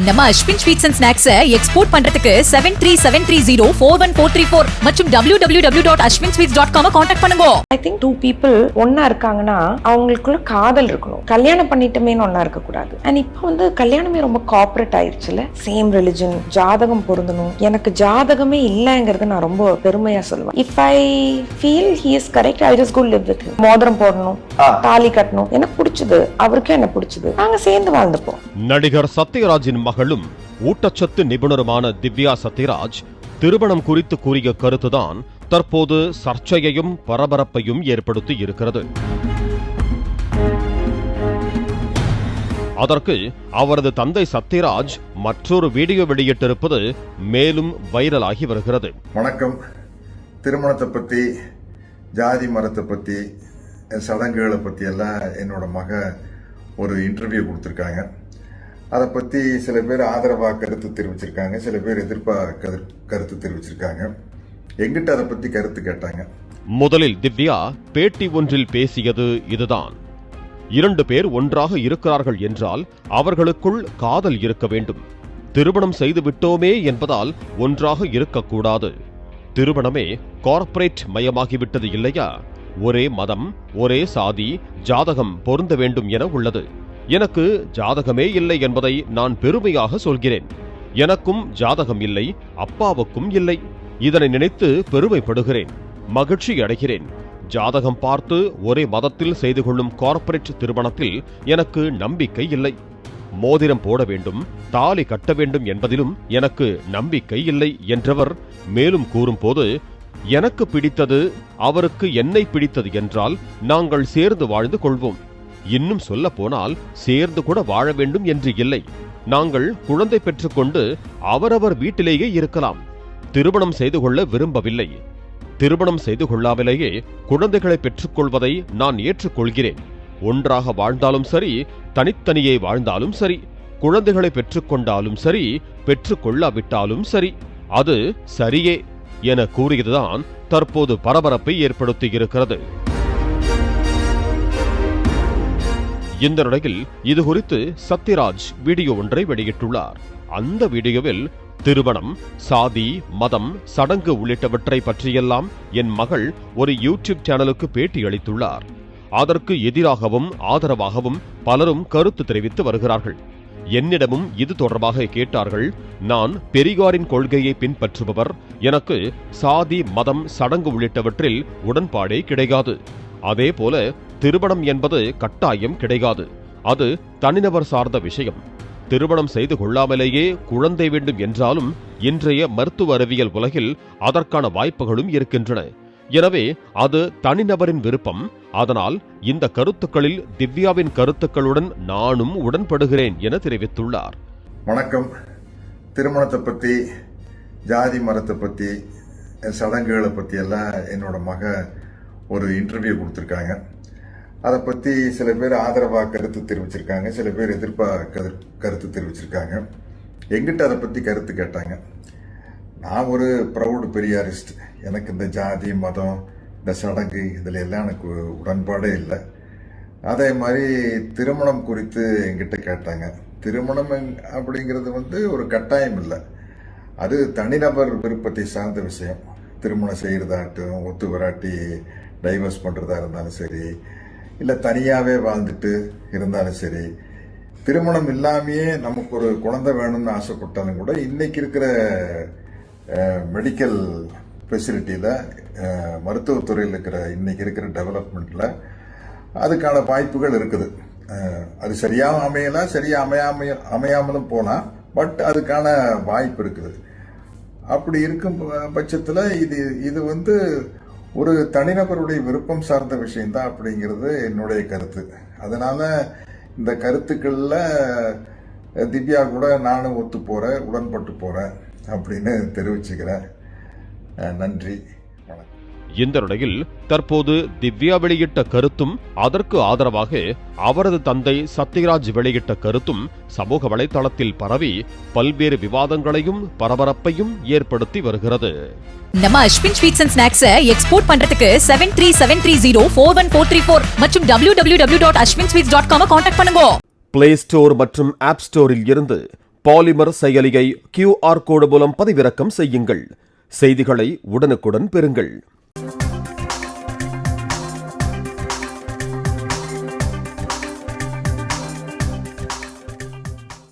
நம்ம Ashwin sweets and snacks export பண்றதுக்கு 7373041434 மற்றும் www.ashwinsweets.com கான்டாக்ட் பண்ணுங்க. I think two people ஒண்ணா இருக்காங்கன்னா அவங்களுக்குள்ள காதல் இருக்கணும். கல்யாணம் பண்ணிட்டமேன்னு ஒண்ணா இருக்க கூடாது. அண்ட் இப்போ வந்து கல்யாணமே ரொம்ப கார்ப்பரேட் ஆயிருச்சுல. சேம் ரிலிஜன், ஜாதகம் பொருந்தணும். எனக்கு ஜாதகமே இல்லங்கிறது நான் ரொம்ப பெருமையா சொல்லுவேன். If I feel he is correct, I just go live with him. மோதிரம் போடணும், தாலி கட்டணும். எனக்கு பிடிச்சது, அவருக்கும் என்ன பிடிச்சது. நாங்க சேர்ந்து வாழ்ந்துப்போம். நடிகர் சத்யராஜின் மகளும் ஊட்டச்சத்து நிபுணருமான திவ்யா சத்யராஜ் திருமணம் குறித்து கூறிய கருத்துதான் தற்போது சர்ச்சையையும் பரபரப்பையும் ஏற்படுத்தி இருக்கிறது. அதற்கு அவரது தந்தை சத்யராஜ் மற்றொரு வீடியோ வெளியிட்டிருப்பது மேலும் வைரலாகி வருகிறது. வணக்கம். திருமணத்தை பத்தி, ஜாதி மரத்தை பத்தி, சடங்குகளை பத்தி எல்லாம் என்னோட மக ஒரு இன்டர்வியூ கொடுத்துருக்காங்க. அதை பற்றி சில பேர் ஆதரவாக கருத்து தெரிவிச்சிருக்காங்க, சில பேர் எதிர்ப்பாக கருத்து தெரிவிச்சிருக்காங்க. எங்கிட்ட அதை பற்றி கருத்து கேட்டாங்க. முதலில் திவ்யா பேட்டி ஒன்றில் பேசியது இதுதான். 2 பேர் ஒன்றாக இருக்கிறார்கள் என்றால் அவர்களுக்குள் காதல் இருக்க வேண்டும். திருமணம் செய்து விட்டோமே என்பதால் ஒன்றாக இருக்கக்கூடாது. திருமணமே கார்ப்பரேட் மயமாகிவிட்டது இல்லையா? ஒரே மதம், ஒரே சாதி, ஜாதகம் பொருந்த வேண்டும் என உள்ளது. எனக்கு ஜாதகமே இல்லை என்பதை நான் பெருமையாக சொல்கிறேன். எனக்கும் ஜாதகம் இல்லை, அப்பாவுக்கும் இல்லை. இதனை நினைத்து பெருமைப்படுகிறேன், மகிழ்ச்சி அடைகிறேன். ஜாதகம் பார்த்து ஒரே மதத்தில் செய்து கொள்ளும் கார்ப்பரேட் திருமணத்தில் எனக்கு நம்பிக்கை இல்லை. மோதிரம் போட வேண்டும், தாலி கட்ட வேண்டும் என்பதிலும் எனக்கு நம்பிக்கை இல்லை என்றவர் மேலும் கூறும்போது, எனக்கு பிடித்தது அவருக்கு என்னை பிடித்தது என்றால் நாங்கள் சேர்ந்து வாழ்ந்து கொள்வோம். இன்னும் சொல்ல போனால் சேர்ந்து கூட வாழ வேண்டும் என்று இல்லை. நாங்கள் குழந்தை பெற்றுக்கொண்டு அவரவர் வீட்டிலேயே இருக்கலாம். திருமணம் செய்து கொள்ள விரும்பவில்லை. திருமணம் செய்து கொள்ளாமலேயே குழந்தைகளை பெற்றுக்கொள்வதை நான் ஏற்றுக்கொள்கிறேன். ஒன்றாக வாழ்ந்தாலும் சரி, தனித்தனியே வாழ்ந்தாலும் சரி, குழந்தைகளை பெற்றுக்கொண்டாலும் சரி, பெற்றுக்கொள்ளாவிட்டாலும் சரி, அது சரியே என கூறியதுதான் தற்போது பரபரப்பை ஏற்படுத்தி இருக்கிறது. இந்த நிலையில் இதுகுறித்து சத்யராஜ் வீடியோ ஒன்றை வெளியிட்டுள்ளார். அந்த வீடியோவில் திருமணம், சாதி, மதம், சடங்கு உள்ளிட்டவற்றை பற்றியெல்லாம் என் மகள் ஒரு யூடியூப் சேனலுக்கு பேட்டி அளித்துள்ளார். அதற்கு எதிராகவும் ஆதரவாகவும் பலரும் கருத்து தெரிவித்து வருகிறார்கள். என்னிடமும் இது தொடர்பாக கேட்டார்கள். நான் பெரியாரின் கொள்கையை பின்பற்றுபவர். எனக்கு சாதி, மதம், சடங்கு உள்ளிட்டவற்றில் உடன்பாடே கிடையாது. அதே போல திருமணம் என்பது கட்டாயம் கிடையாது. அது தனிநபர் சார்ந்த விஷயம். திருமணம் செய்து கொள்ளாமலேயே குழந்தை வேண்டும் என்றாலும் இன்றைய மருத்துவ அறிவியல் உலகில் அதற்கான வாய்ப்புகளும் இருக்கின்றன. எனவே அது தனிநபரின் விருப்பம். அதனால் இந்த கருத்துக்களில் திவ்யாவின் கருத்துக்களுடன் நானும் உடன்படுகிறேன் என தெரிவித்துள்ளார். வணக்கம். திருமணத்தை பற்றி, ஜாதி மரத்தை பற்றி, சடங்குகளை பற்றி எல்லாம் என்னோட மக ஒரு இன்டர்வியூ கொடுத்துருக்காங்க. அதை பற்றி சில பேர் ஆதரவாக கருத்து தெரிவிச்சிருக்காங்க, சில பேர் எதிர்ப்பாக கருத்து தெரிவிச்சிருக்காங்க. எங்கிட்ட அதை பற்றி கருத்து கேட்டாங்க. நான் ஒரு ப்ரௌடு பெரியாரிஸ்ட். எனக்கு இந்த ஜாதி, மதம், இந்த சடங்கு இதில் எல்லாம் எனக்கு உடன்பாடே இல்லை. அதே மாதிரி திருமணம் குறித்து எங்கிட்ட கேட்டாங்க. திருமணம் அப்படிங்கிறது வந்து ஒரு கட்டாயம் இல்லை. அது தனிநபர் விருப்பத்தை சார்ந்த விஷயம். திருமணம் செய்கிறதாகட்டும், ஒத்து வராட்டி டைவர்ஸ் பண்ணுறதா இருந்தாலும் சரி, இல்லை தனியாகவே வாழ்ந்துட்டு இருந்தாலும் சரி, திருமணம் இல்லாமையே நமக்கு ஒரு குழந்தை வேணும்னு ஆசைப்பட்டாலும் கூட இன்னைக்கு இருக்கிற மெடிக்கல் ஃபெசிலிட்டியில், மருத்துவத்துறையில் இன்னைக்கு இருக்கிற டெவலப்மெண்ட்டில் அதுக்கான வாய்ப்புகள் இருக்குது. அது சரியாக அமையலாம், சரியாக அமையாமலும் போகலாம். பட் அதுக்கான வாய்ப்பு இருக்குது. அப்படி இருக்கும் பட்சத்தில் இது வந்து ஒரு தனிநபருடைய விருப்பம் சார்ந்த விஷயம்தான் அப்படிங்கிறது என்னுடைய கருத்து. அதனால இந்த கருத்துக்கள்ல திவ்யா கூட நானும் ஒத்து போறேன், உடன்பட்டு போறேன் அப்படின்னு தெரிவிச்சுக்கிறேன். நன்றி, வணக்கம். இந்த நிலையில் தற்போது திவ்யா வெளியிட்ட கருத்தும் அதற்கு ஆதரவாக அவரது தந்தை சத்யராஜ் வெளியிட்ட கருத்தும் சமூக வலைதளத்தில் பரவி பல்வேறு விவாதங்களையும் பரபரப்பையும் ஏற்படுத்தி வருகிறது. நம்ம Ashwin sweets and snacks export பண்றதுக்கு 7373041434 மற்றும் www.ashwinsweets.com கான்டாக்ட் பண்ணுங்க. பிளே ஸ்டோர் மற்றும் ஆப் ஸ்டோரில் இருந்து பாலிமர் செயலியை QR கோடு மூலம் பதிவிறக்கம் செய்யுங்கள். செய்திகளை உடனுக்குடன் பெறுங்கள்.